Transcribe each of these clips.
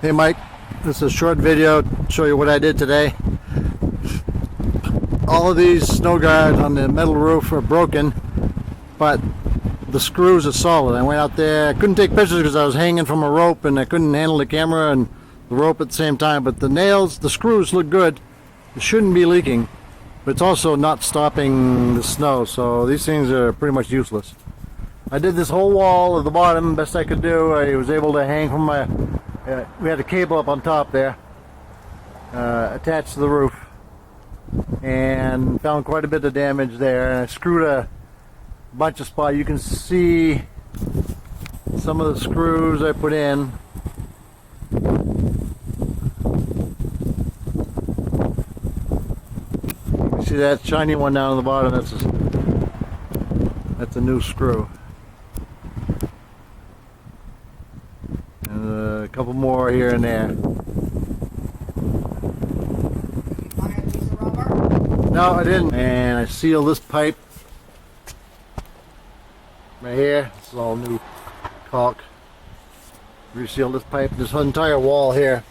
Hey Mike, this is a short video to show you what I did today. All of these snow guards on the metal roof are broken, but the screws are solid. I went out there, I couldn't take pictures because I was hanging from a rope and I couldn't handle the camera and the rope at the same time, but the nails, the screws look good. It shouldn't be leaking, but it's also not stopping the snow, so these things are pretty much useless. I did this whole wall at the bottom best I could do. I was able to hang from my we had a cable up on top there attached to the roof, and found quite a bit of damage there, and I screwed a bunch of spots. You can see some of the screws I put in. You see that shiny one down on the bottom? That's a new screw. And a couple more here and there. No, I didn't. And I sealed this pipe right here. This is all new caulk. Resealed this pipe, this entire wall here.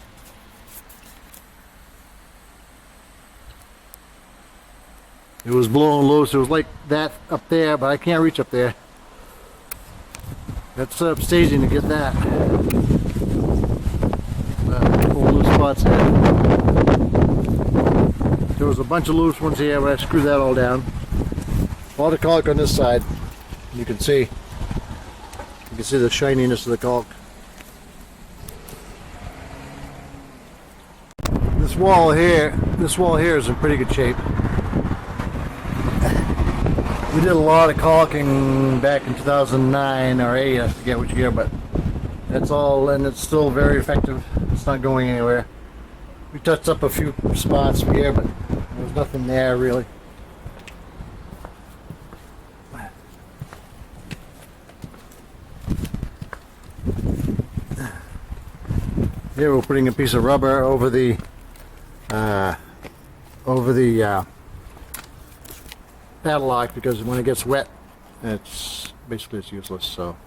It was blowing loose. It was like that up there, but I can't reach up there. Got set up staging to get that. Couple loose spots there. There was a bunch of loose ones here, but I screwed that all down. A lot of caulk on this side. You can see the shininess of the caulk. This wall here is in pretty good shape. We did a lot of caulking back in 2009 or 8, I forget which year, but that's all, and it's still very effective. It's not going anywhere. We touched up a few spots here, but there was nothing there really. Here we're putting a piece of rubber over the padlock, because when it gets wet, it's useless. So